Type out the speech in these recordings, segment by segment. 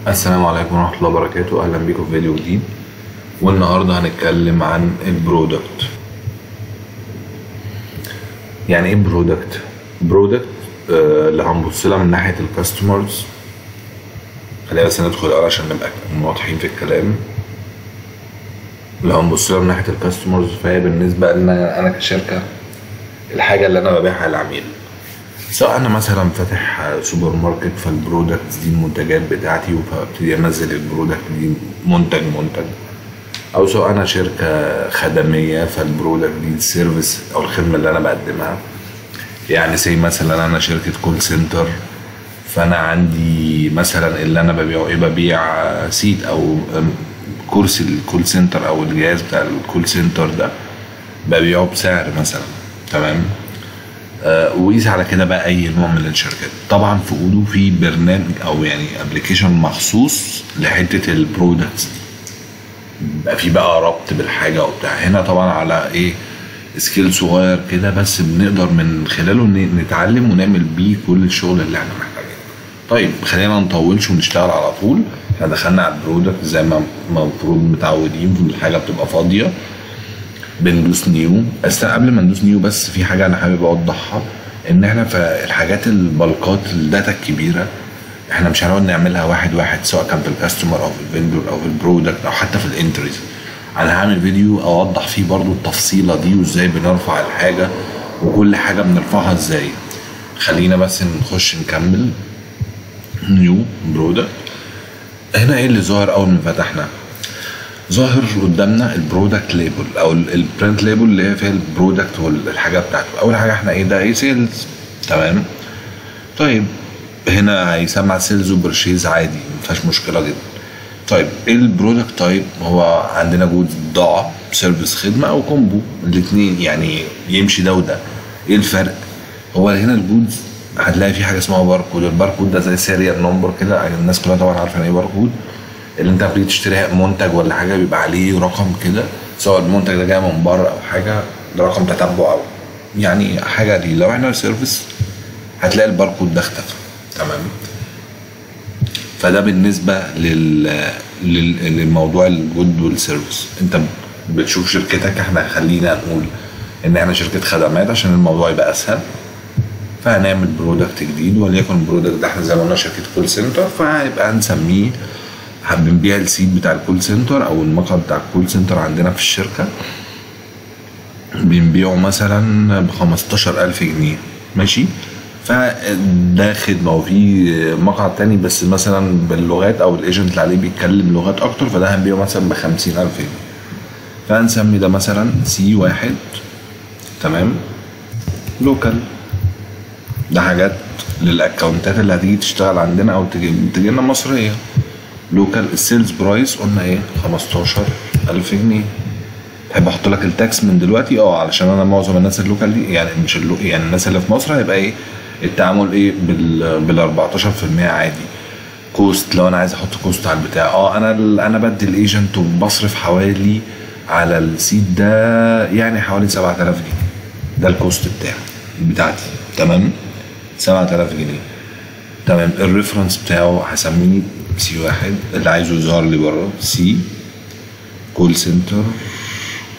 السلام عليكم ورحمة الله وبركاته. أهلا بيكم في فيديو جديد، والنهاردة هنتكلم عن البرودكت. يعني ايه برودكت؟ برودكت اللي هنبص لها من ناحية الكاستمرز. خلينا بس ندخل الأول عشان نبقى واضحين في الكلام. لو هنبص لها من ناحية الكاستمرز فهي بالنسبة لنا أنا كشركة الحاجة اللي أنا ببيعها للعميل، سواء انا مثلا فاتح سوبر ماركت فالبرودكتس دي المنتجات بتاعتي فابتدي انزل البرودكت دي منتج، او سواء انا شركه خدميه فالبرودكت دي السيرفيس او الخدمه اللي انا بقدمها. يعني زي مثلا انا شركه كول سنتر، فانا عندي مثلا اللي انا ببيعه ايه، ببيع سيت او كرسي الكول سنتر او الجهاز بتاع الكول سنتر ده ببيعه بسعر مثلا، تمام. وقيس على كده بقى اي نوع من الشركات. طبعا في اودو في برنامج او يعني ابلكيشن مخصوص لحته البرودكتس دي، بقى في بقى ربط بالحاجه وبتاع. هنا طبعا على ايه، سكيل صغير كده بس بنقدر من خلاله نتعلم ونعمل بيه كل الشغل اللي احنا محتاجينه. طيب خلينا نطولش ونشتغل على طول. احنا دخلنا على البرودكت زي ما المفروض متعودين، الحاجه بتبقى فاضيه بندوس نيو. بس قبل ما ندوس نيو بس في حاجه انا حابب اوضحها، ان احنا في الحاجات البلقات الداتا الكبيره احنا مش هنقعد نعملها واحد واحد، سواء كان في الكاستمر او في الفندور او في البرودكت او حتى في الانتريز. انا هعمل فيديو اوضح فيه برضو التفصيله دي وازاي بنرفع الحاجه وكل حاجه بنرفعها ازاي. خلينا بس نخش نكمل. نيو برودكت. هنا ايه اللي ظاهر اول ما فتحنا؟ ظاهر قدامنا البرودكت ليبل او البرنت ليبل اللي هي فيها البرودكت والحاجه بتاعته. اول حاجه احنا ايه ده، ايه سيلز، تمام. طيب هنا هيسمع سيلز وبرشيز عادي، ما فيهاش مشكله جدا. طيب ايه البرودكت تايب؟ هو عندنا جود بضاعه، سيرفيس، خدمه او كومبو، الاثنين يعني يمشي ده وده. ايه الفرق؟ هو هنا الجودز هتلاقي في حاجه اسمها باركود. الباركود ده زي سيريال نمبر كده، الناس كلها طبعا عارفه يعني ايه باركود. اللي انت بتيجي تشتري منتج ولا حاجه بيبقى عليه رقم كده، سواء المنتج ده جاي من بره او حاجه، ده رقم تتبع او يعني حاجه دي. لو احنا سيرفيس هتلاقي الباركود ده اختفى، تمام. فده بالنسبه للموضوع الجود والسيرفيس. انت بتشوف شركتك، احنا خلينا نقول ان احنا شركه خدمات عشان الموضوع يبقى اسهل. فهنعمل برودكت جديد، وليكن البرودكت ده احنا زي ما قلنا شركه كول سنتر، فهيبقى هنسميه بنبيع السيت بتاع الكول سنتر او المقعد بتاع الكول سنتر عندنا في الشركه، بنبيعه مثلا ب15,000 جنيه، ماشي. فده خدمه. وفي مقعد تاني بس مثلا باللغات او الايجنت اللي عليه بيتكلم لغات اكتر، فده هنبيعه مثلا ب50,000 جنيه. فهنسمي ده مثلا سي واحد، تمام. لوكال. ده حاجات للاكونتات اللي هتيجي تشتغل عندنا او تجي لنا مصريه. لوكال. السيلز برايس قلنا ايه، 15,000 جنيه. تحب احط لك التاكس من دلوقتي؟ علشان انا معظم الناس اللوكال دي يعني مش يعني الناس اللي في مصر هيبقى ايه التعامل ايه بال 14% عادي. كوست، لو انا عايز احط كوست على البتاع، انا بدي الايجنت وبصرف حوالي على السيت ده يعني حوالي 7,000 جنيه. ده الكوست بتاعتي، تمام. 7,000 جنيه، تمام. الريفرنس بتاعه هسميه سي واحد، اللي عايزه يظهر لي بره سي كول سنتر،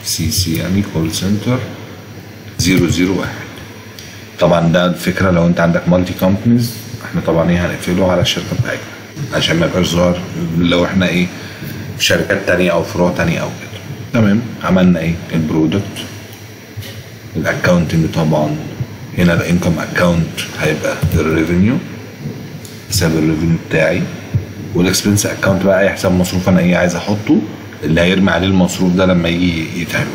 سي يعني كول سنتر 001. طبعا ده الفكره لو انت عندك مالتي كومبانيز، احنا طبعا ايه هنقفله على الشركه بتاعتنا عشان ما يبقاش ظاهر لو احنا ايه في شركات تانية او فروع تانية او كده، تمام. عملنا ايه، البرودكت. الاكونتنج طبعا هنا الانكم اكونت هيبقى الريفينيو، حساب الريفينيو بتاعي. والاكسبنس اكونت بقى اي حساب مصروف انا ايه عايز احطه، اللي هيرمي عليه المصروف ده لما يجي يتعمل.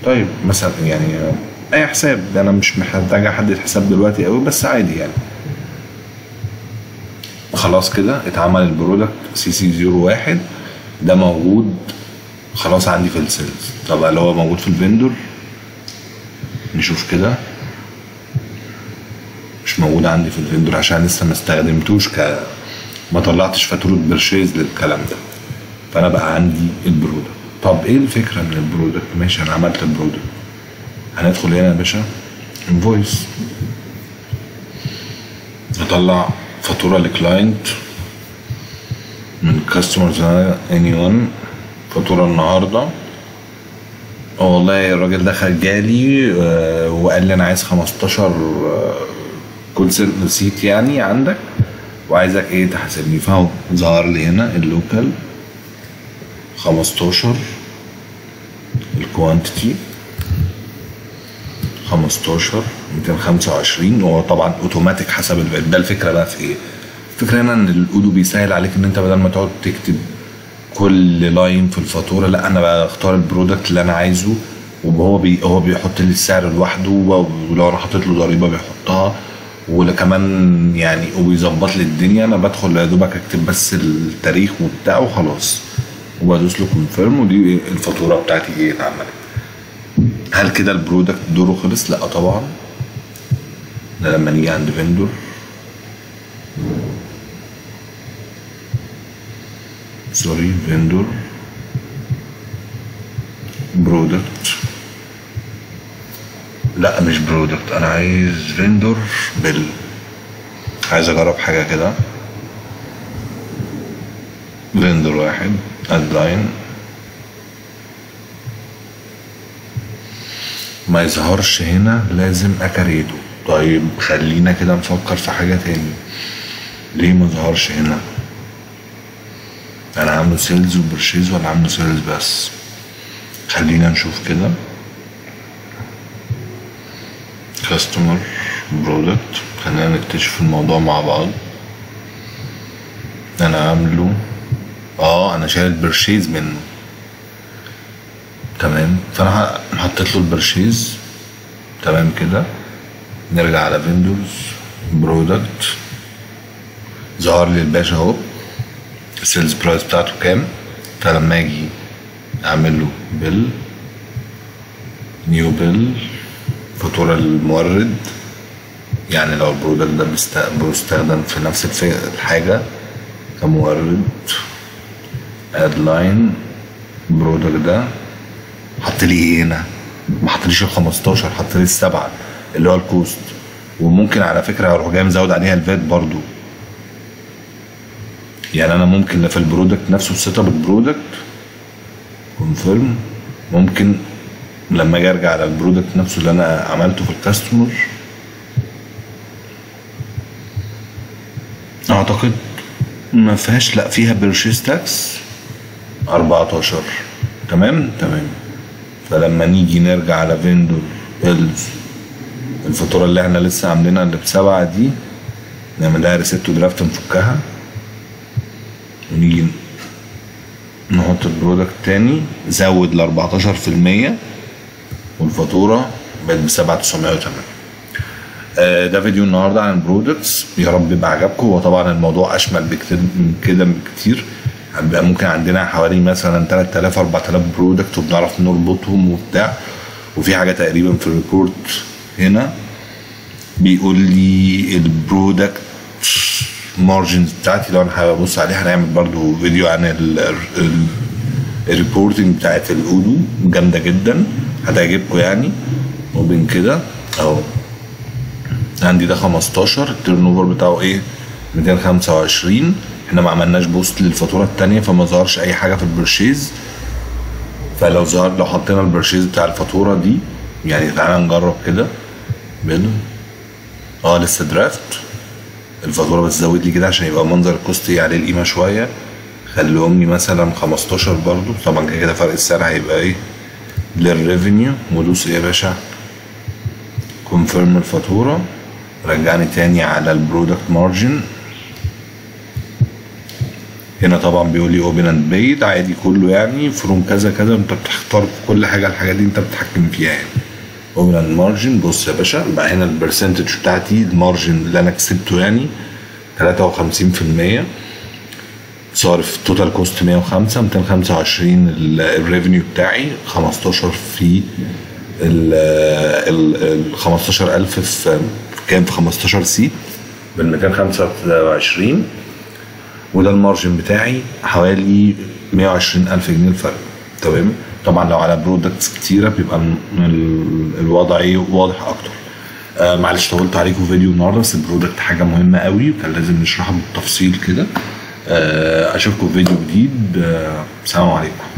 طيب مثلا يعني اي حساب، ده انا مش محتاج احدد حساب دلوقتي قوي بس عادي يعني. خلاص كده اتعمل البرودكت سي 01 ده موجود خلاص عندي في السيلز. طب اللي هو موجود في الفندور نشوف كده، مش موجود عندي في الفندور عشان لسه ما استخدمتوش ما طلعتش فاتوره برشيز للكلام ده. فانا بقى عندي البرودكت. طب ايه الفكره من البرودكت؟ ماشي انا عملت البرودكت، هندخل هنا يا باشا انفويس، اطلع فاتوره لكلاينت من كاستمرز اني ون فاتورة النهاردة. والله الراجل دخل جالي وقال لي انا عايز 15 كونسنت ريسيت يعني عندك وعايزك ايه تحاسبني. فهو ظهر لي هنا اللوكال 15 الكوانتيتي 15 225. وهو طبعا اوتوماتيك حسب البيت. ده الفكره بقى في ايه؟ الفكره هنا ان الاودو بيسهل عليك ان انت بدل ما تقعد تكتب كل لاين في الفاتوره، لا انا بختار البرودكت اللي انا عايزه وهو هو بيحط لي السعر لوحده، ولو انا حطيت له ضريبه بيحطها وكمان يعني وبيظبط لي الدنيا. انا بدخل يا دوبك اكتب بس التاريخ وبتاع وخلاص وبدوس له كونفيرم ودي الفاتوره بتاعتي ايه اتعملت. هل كده البرودكت دوره خلص؟ لا طبعا. ده لما نيجي عند فيندور فيندور برودكت، لا مش برودكت، انا عايز فيندور عايز اجرب حاجه كده. فيندور واحد ادلاين ما يظهرش هنا، لازم اكريته. طيب خلينا كده نفكر في حاجه تاني. ليه ما ظهرش هنا؟ انا عامله سيلز وبرشيز ولا عامله سيلز بس؟ خلينا نشوف كده. كاستمر برودكت، خلينا نكتشف الموضوع مع بعض. انا عامله انا شايل البرشيز منه، تمام. فانا حطيت له البرشيز، تمام كده. نرجع على فيندوز برودكت، ظهر لي الباشا اهو السيلز برايس بتاعته كام. فلما اجي اعمل له بيل نيو بيل فاتورة المورد، يعني لو البرودكت ده بيستخدم في نفس الحاجة كمورد، اد لاين البرودكت ده حط لي ايه هنا؟ ما حطليش ال 15، حط لي ال7 اللي هو الكوست. وممكن على فكرة اروح جاي مزود عليها الفات برضو. يعني انا ممكن في البرودكت نفسه سيت اب البرودكت كونفيرم، ممكن لما اجي ارجع على البرودكت نفسه اللي انا عملته في الكاستمر اعتقد ما فيهاش، لا فيها بيرشيز تاكس 14. تمام. فلما نيجي نرجع على فيندور الفاتوره اللي احنا لسه عاملينها اللي ب7 دي، نعمل لها ريسيت ودرافت نفكها ونيجي نحط البرودكت تاني، زود ل 14% والفاتوره بقت ب7908. ده فيديو النهارده عن البرودكتس، يا رب يبقى عجبكم. وطبعا الموضوع اشمل بكتير من كده بكتير. بقى ممكن عندنا حوالي مثلا 3000 4000 برودكت وبنعرف نربطهم وبتاع. وفي حاجه تقريبا في الريبورت هنا بيقول لي البرودكت مارجنز بتاعتي. لو انا حابب ابص عليها هنعمل برضو فيديو عن الريبورتنج بتاعت الاودو، جامده جدا هتعجبكم يعني. وبين كده اهو عندي ده 15 التيرن اوفر بتاعه ايه 225. احنا ما عملناش بوست للفاتوره الثانيه فما ظهرش اي حاجه في البرشيز. فلو لو حطينا البرشيز بتاع الفاتوره دي، يعني تعالى نجرب كده لسه درافت الفاتوره، بس زود لي كده عشان يبقى منظر الكوست عليه القيمه شويه. خليهم لي مثلا 15 برضو، طبعا كده فرق السعر هيبقى ايه للريفينيو. ودوس ايه يا باشا كونفيرم الفاتوره، رجعني تاني على البرودكت مارجن. هنا طبعا بيقول لي اوبن اند بيد عادي كله، يعني فروم كذا كذا. انت بتختار في كل حاجه، الحاجات دي انت بتتحكم فيها يعني. اوبن اند مارجن، بص يا باشا بقى هنا البرسنتج بتاعتي المارجن اللي انا كسبته يعني 53%. صارف توتال كوست 105 225 الريفينيو بتاعي 15 في ال 15000 في كام في 15 سيت بال 225. وده المارجن بتاعي حوالي 120000 جنيه الفرق. تمام. طبعا لو على برودكتس كتيره بيبقى الوضع واضح اكتر. معلش طولت عليكم فيديو النهارده، بس البرودكت حاجه مهمه قوي وكان لازم نشرحها بالتفصيل كده. اشوفكم في فيديو جديد. السلام عليكم.